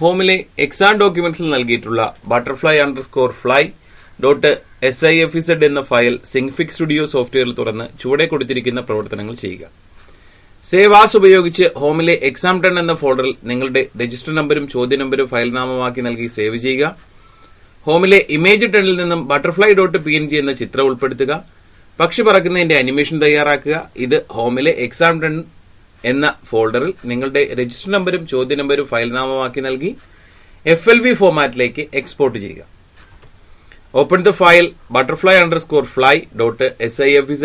ഹോമിലെ exam ഡോക്യുമെന്റ്സിൽ നൽകിയിട്ടുള്ള butterfly_fly.sifz എന്ന file സിങ്ഫിക് studio സോഫ്റ്റ്വെയറിൽ തുറന്ന് ചുവടെ കൊടുത്തിരിക്കുന്ന പ്രവർത്തനങ്ങൾ ചെയ്യുക. സേവ് ആസ് ഉപയോഗിച്ച് ഹോമിലെ എക്സാം 10 എന്ന ഫോൾഡറിൽ നിങ്ങളുടെ രജിസ്റ്റർ നമ്പരും ചോദ്യ നമ്പരും ഫയൽ നാമമാക്കി നൽകി സേവ് ചെയ്യുക. ഹോമിലെ ഇമേജ് 10ൽ നിന്നും butterfly.png എന്ന ചിത്രം ഉൾപ്പെടുത്തുക. പക്ഷി പറക്കുന്നതിന്റെ അനിമേഷൻ തയ്യാറാക്കുക. ഇത് ഹോമിലെ എക്സാം 10 എന്ന ഫോൾഡറിൽ നിങ്ങളുടെ രജിസ്റ്റർ നമ്പരും ചോദ്യ നമ്പരും ഫയൽ നാമമാക്കി നൽകി FLV ഫോർമാറ്റിലേക്ക് എക്സ്പോർട്ട് ചെയ്യുക. Open the file butterfly_fly.sifz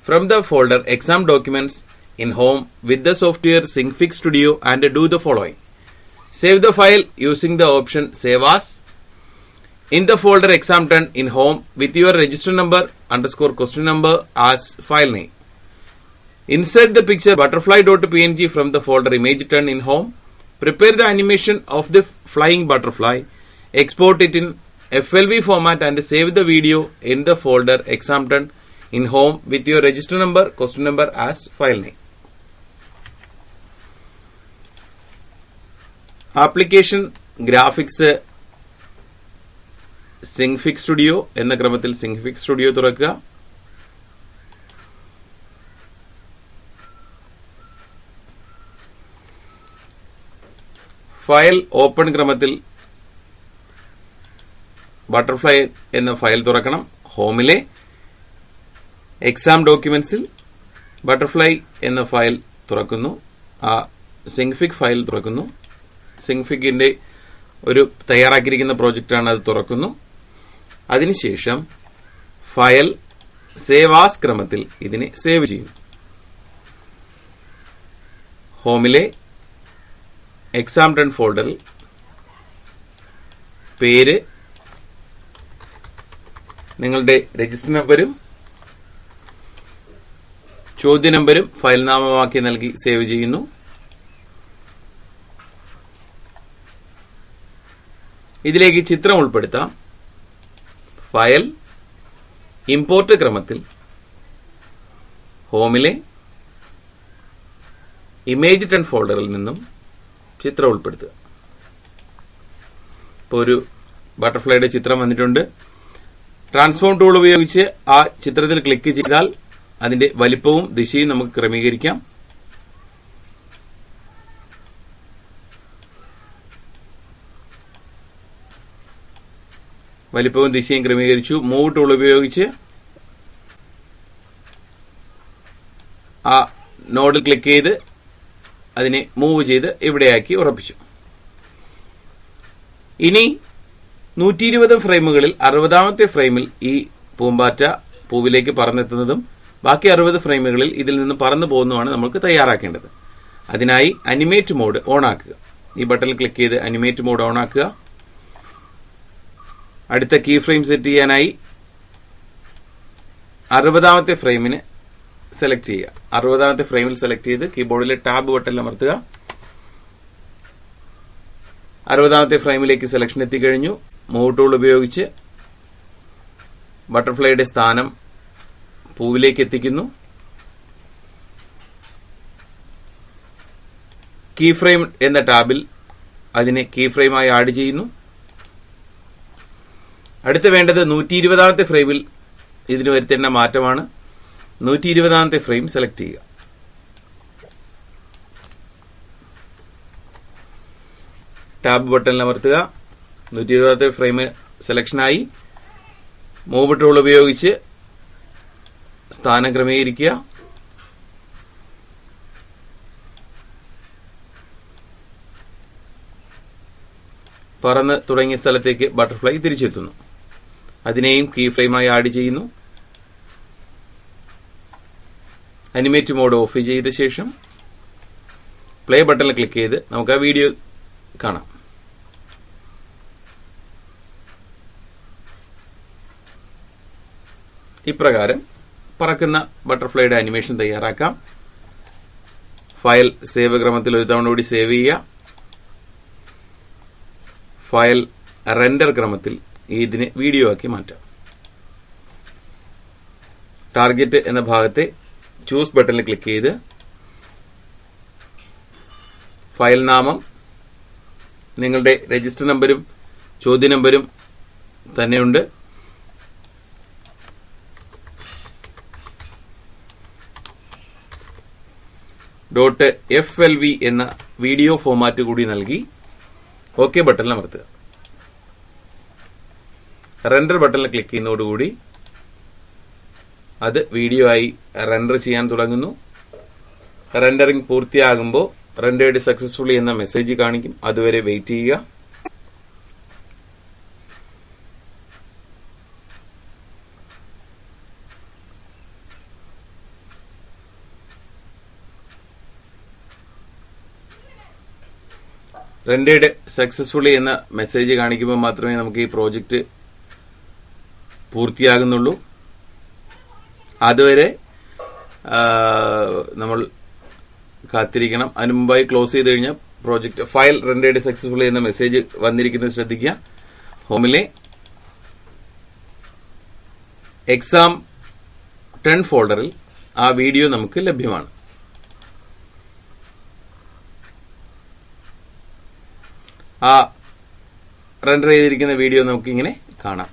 from the folder exam documents in home with the software Syncfix Studio and do the following. Save the file using the option Save As. In the folder Exam 10 in home with your register number _ question number as file name. Insert the picture butterfly.png from the folder image 10 in home. Prepare the animation of the flying butterfly. Export it in FLV format and save the video in the folder Exam 10 in home with your register number question number as file name. Application graphics Synfig studio എന്ന ക്രമത്തിൽ Synfig studio തുറക്കുക. File open ക്രമത്തിൽ butterfly എന്ന file തുറക്കണം. ഹോമിലെ exam ഡോക്യുമെന്റ്സിൽ butterfly എന്ന file തുറക്കുന്നു. ആ സിങ്ഫിക് ഫയൽ തുറക്കുന്നു. സിങ്ഫിക്കിന്റെ ഒരു തയ്യാറാക്കിയിരിക്കുന്ന പ്രോജക്റ്റാണ്, അത് തുറക്കുന്നു. അതിനുശേഷം ഫയൽ സേവ് ആസ് ക്രമത്തിൽ ഇതിനെ സേവ് ചെയ്യുന്നു. ഹോമിലെ എക്സാം 10 ഫോൾഡറിൽ പേര്, നിങ്ങളുടെ രജിസ്റ്റർ നമ്പരും ചോദ്യ നമ്പരും ഫയൽ നാമമാക്കി നൽകി സേവ് ചെയ്യുന്നു. ഇതിലേക്ക് ചിത്രം ഉൾപ്പെടുത്താം. ഫയൽ ഇമ്പോർട്ട് ക്രമത്തിൽ ഹോമിലെ ഇമേജ് 10 ഫോൾഡറിൽ നിന്നും ചിത്രം ഉൾപ്പെടുത്തുക. ഇപ്പോൾ ഒരു ബട്ടർഫ്ലൈയുടെ ചിത്രം വന്നിട്ടുണ്ട്. ട്രാൻസ്ഫോം ടൂൾ ഉപയോഗിച്ച് ആ ചിത്രത്തിൽ ക്ലിക്ക് ചെയ്താൽ അതിന്റെ വലിപ്പവും ദിശയും നമുക്ക് ക്രമീകരിക്കാം. വലിപ്പവും ദിശയും ക്രമീകരിച്ചു. മൂവ് ടൂൾ ഉപയോഗിച്ച് ആ നോഡിൽ ക്ലിക്ക് ചെയ്ത് അതിനെ മൂവ് ചെയ്ത് ഇവിടെയാക്കി ഉറപ്പിച്ചു. ഇനി 120 ഫ്രെയിമുകളിൽ 60ാമത്തെ ഫ്രെയിമിൽ ഈ പൂമ്പാറ്റ പൂവിലേക്ക് പറന്നെത്തുന്നതും ബാക്കി 60 ഫ്രെയിമുകളിൽ ഇതിൽ നിന്ന് പറന്നു പോകുന്നതുമാണ് നമുക്ക് തയ്യാറാക്കേണ്ടത്. അതിനായി അനിമേറ്റ് മോഡ് ഓൺ ആക്കുക. ഈ ബട്ടണിൽ ക്ലിക്ക് ചെയ്ത് അനിമേറ്റ് മോഡ് ഓൺ ആക്കുക. അടുത്ത കീ ഫ്രെയിം സെറ്റ് ചെയ്യാനായി 60ാമത്തെ ഫ്രെയിമിന് സെലക്ട് ചെയ്യുക. 60ാമത്തെ ഫ്രെയിമിൽ സെലക്ട് ചെയ്ത് കീബോർഡിലെ ടാബ് ബട്ടൺ അമർത്തുക. 60ാമത്തെ ഫ്രെയിമിലേക്ക് സെലക്ഷൻ എത്തിക്കഴിഞ്ഞു. മൂവ് ടൂൾ ഉപയോഗിച്ച് ബട്ടർഫ്ലൈയുടെ സ്ഥാനം പൂവിലേക്ക് എത്തിക്കുന്നു. കീ ഫ്രെയിം എന്ന ടാബിൽ അതിനെ കീ ഫ്രെയിമായി ആഡ് ചെയ്യുന്നു. അടുത്ത് വേണ്ടത് 120ാമത്തെ ഫ്രെയിമിൽ ഇതിന് വരുത്തേണ്ട മാറ്റമാണ്. 120ാമത്തെ ഫ്രെയിം സെലക്ട് ചെയ്യുക. ടാബ് ബട്ടണിൽ അമർത്തുക. 120ാമത്തെ ഫ്രെയിം സെലക്ഷനായി. മൂവ് ടൂൾ ഉപയോഗിച്ച് സ്ഥാനം ക്രമീകരിക്കുക. പറന്ന് തുടങ്ങിയ സ്ഥലത്തേക്ക് ബട്ടർഫ്ലൈ തിരിച്ചെത്തുന്നു. അതിനെയും കീ ഫ്രെയിമായി ആഡ് ചെയ്യുന്നു. അനിമേറ്റ് മോഡ് ഓഫ് ചെയ്ത ശേഷം പ്ലേ ബട്ടണിൽ ക്ലിക്ക് ചെയ്ത് നമുക്ക് ആ വീഡിയോ കാണാം. ഇപ്രകാരം പറക്കുന്ന ബട്ടർഫ്ലൈയുടെ അനിമേഷൻ തയ്യാറാക്കാം. ഫയൽ സേവ് ക്രമത്തിൽ ഒരു തവണ കൂടി സേവ് ചെയ്യുക. ഫയൽ റെൻഡർ ക്രമത്തിൽ ഇതിനെ വീഡിയോ ആക്കി മാറ്റാം. ടാർഗറ്റ് എന്ന ഭാഗത്തെ ചൂസ് ബട്ടണിൽ ക്ലിക്ക് ചെയ്ത് ഫയൽ നാമം നിങ്ങളുടെ രജിസ്റ്റർ നമ്പരും ചോദ്യ നമ്പരും തന്നെയുണ്ട്. .flv എന്ന വീഡിയോ ഫോമാറ്റ് കൂടി നൽകി ഓക്കെ ബട്ടണിൽ അമർത്തുക. റെൻഡർ ബട്ടണിൽ ക്ലിക്ക് ചെയ്യുന്നതോടുകൂടി അത് വീഡിയോ ആയി റെൻഡർ ചെയ്യാൻ തുടങ്ങുന്നു. റെൻഡറിംഗ് പൂർത്തിയാകുമ്പോൾ റെൻഡേർഡ് സക്സസ്ഫുള്ളി എന്ന മെസ്സേജ് കാണിക്കും. അതുവരെ വെയിറ്റ് ചെയ്യുക. റെൻഡേർഡ് സക്സസ്ഫുള്ളി എന്ന മെസ്സേജ് കാണിക്കുമ്പോൾ മാത്രമേ നമുക്ക് ഈ പ്രോജക്റ്റ് പൂർത്തിയാകുന്നുള്ളൂ. അതുവരെ നമ്മൾ കാത്തിരിക്കണം. അതിനു മുമ്പായി ക്ലോസ് ചെയ്ത് കഴിഞ്ഞാൽ പ്രോജക്റ്റ് ഫയൽ റെൻഡേർഡ് സക്സസ്ഫുള്ളി എന്ന മെസ്സേജ് വന്നിരിക്കുന്നത് ശ്രദ്ധിക്കുക. ഹോമിലെ എക്സാം 10 ഫോൾഡറിൽ ആ വീഡിയോ നമുക്ക് ലഭ്യമാണ്. ആ റെൻഡർ ചെയ്തിരിക്കുന്ന വീഡിയോ നമുക്കിങ്ങനെ കാണാം.